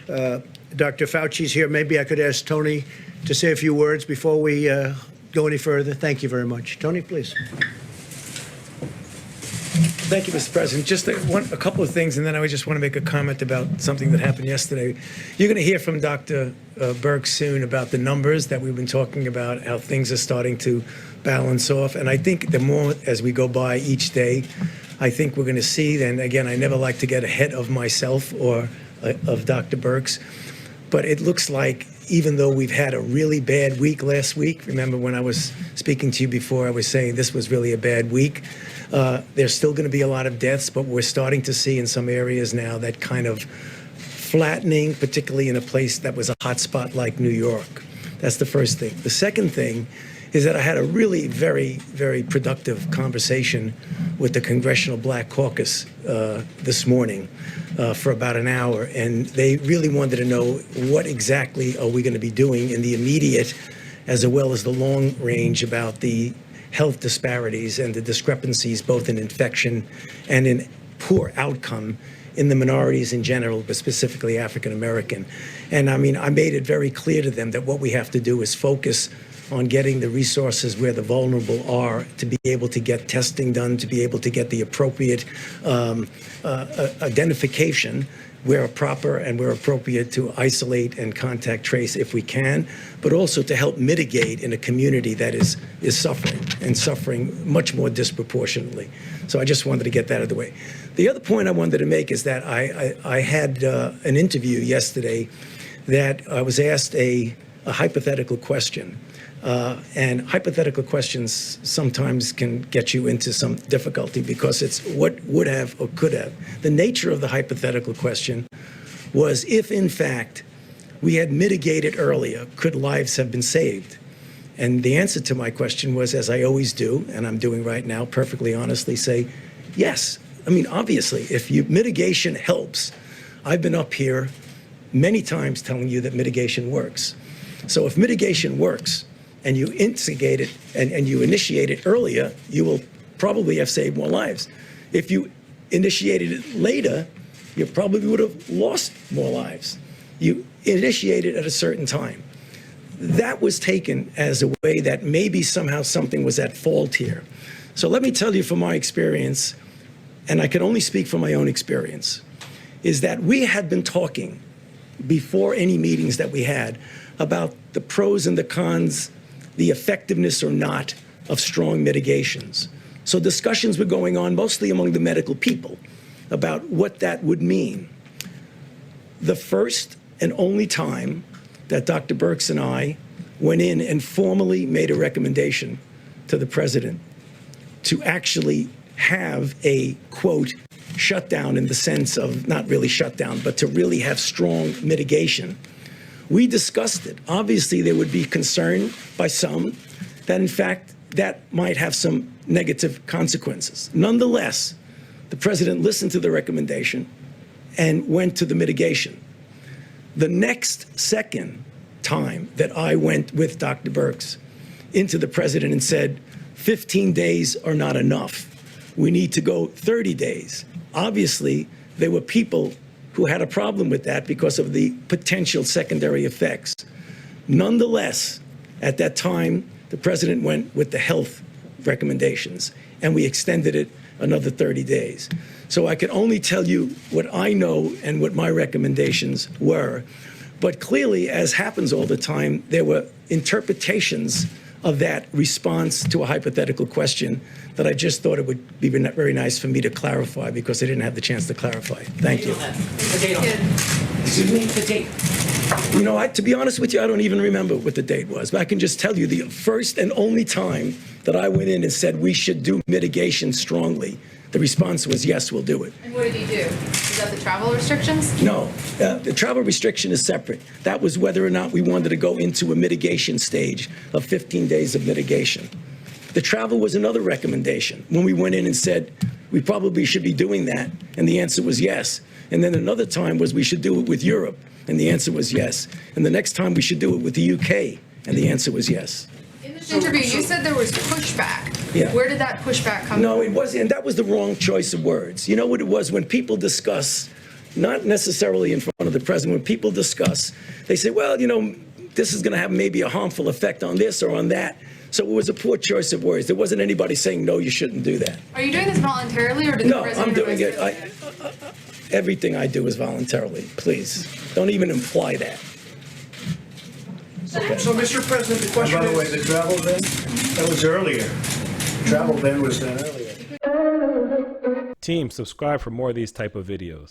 Dr. Fauci's here. Maybe I could ask Tony to say a few words before we go any further. Thank you very much. Tony, please. Thank you, Mr. President. Just a couple of things, and then I just want to make a comment about something that happened yesterday. You're going to hear from Dr. Birx soon about the numbers that we've been talking about, how things are starting to balance off. And I think the more as we go by each day, I think we're going to see, and again, I never like to get ahead of myself or of Dr. Birx, but it looks like even though we've had a really bad week last week, remember when I was speaking to you before, I was saying this was really a bad week. There's still going to be a lot of deaths, but we're starting to see in some areas now that kind of flattening, particularly in a place that was a hot spot like New York. That's the first thing. The second thing is that I had a really very, very productive conversation with the Congressional Black Caucus this morning for about an hour, and they really wanted to know what exactly are we going to be doing in the immediate as well as the long range about the health disparities and the discrepancies both in infection and in poor outcome in the minorities in general, but specifically African American. And I mean, I made it very clear to them that what we have to do is focus on getting the resources where the vulnerable are to be able to get testing done, to be able to get the appropriate identification where proper and where appropriate to isolate and contact trace if we can, but also to help mitigate in a community that is suffering and suffering much more disproportionately. So I just wanted to get that out of the way. The other point I wanted to make is that I had an interview yesterday that I was asked a hypothetical question. And hypothetical questions sometimes can get you into some difficulty because it's what would have or could have. The nature of the hypothetical question was if, in fact, we had mitigated earlier, could lives have been saved? And the answer to my question was, as I always do, and I'm doing right now, perfectly honestly, say, yes. I mean, obviously, if mitigation helps, I've been up here many times telling you that mitigation works. So if mitigation works, and you instigate it and you initiate it earlier, you will probably have saved more lives. If you initiated it later, you probably would have lost more lives. You initiated at a certain time. That was taken as a way that maybe somehow something was at fault here. So let me tell you from my experience, and I can only speak from my own experience, is that we had been talking before any meetings that we had about the pros and the cons, the effectiveness or not of strong mitigations. So discussions were going on mostly among the medical people about what that would mean. The first and only time that Dr. Birx and I went in and formally made a recommendation to the president to actually have a, quote, shutdown in the sense of not really shutdown, but to really have strong mitigation. We discussed it. Obviously, there would be concern by some that, in fact, that might have some negative consequences. Nonetheless, the president listened to the recommendation and went to the mitigation. The next second time that I went with Dr. Birx into the president and said, 15 days are not enough. We need to go 30 days. Obviously, there were people who had a problem with that because of the potential secondary effects. Nonetheless, at that time, the president went with the health recommendations, and we extended it another 30 days. So I can only tell you what I know and what my recommendations were. But clearly, as happens all the time, there were interpretations of that response to a hypothetical question that I just thought it would be very nice for me to clarify because I didn't have the chance to clarify. Thank you. The date on that. Excuse me? The date. You know, to be honest with you, I don't even remember what the date was, but I can just tell you the first and only time that I went in and said we should do mitigation strongly, the response was, yes, we'll do it. And what did he do? Is that the travel restrictions? No, the travel restriction is separate. That was whether or not we wanted to go into a mitigation stage of 15 days of mitigation. The travel was another recommendation when we went in and said we probably should be doing that, and the answer was yes. And then another time was we should do it with Europe, and the answer was yes. And the next time we should do it with the UK, and the answer was yes. In this interview, you said there was pushback. Yeah. Where did that pushback come from? No, it wasn't, and that was the wrong choice of words. You know what it was? When people discuss not necessarily in front of the president. When people discuss, they say, well, this is going to have maybe a harmful effect on this or on that. So it was a poor choice of words. There wasn't anybody saying, no, you shouldn't do that. Are you doing this voluntarily, or did No, the president? I'm doing it. request Everything I do is voluntarily. Please, don't even imply that. So, Mr. President, the question By the way, is, the travel ban, that was earlier. Travel ban was done earlier. Team, subscribe for more of these type of videos.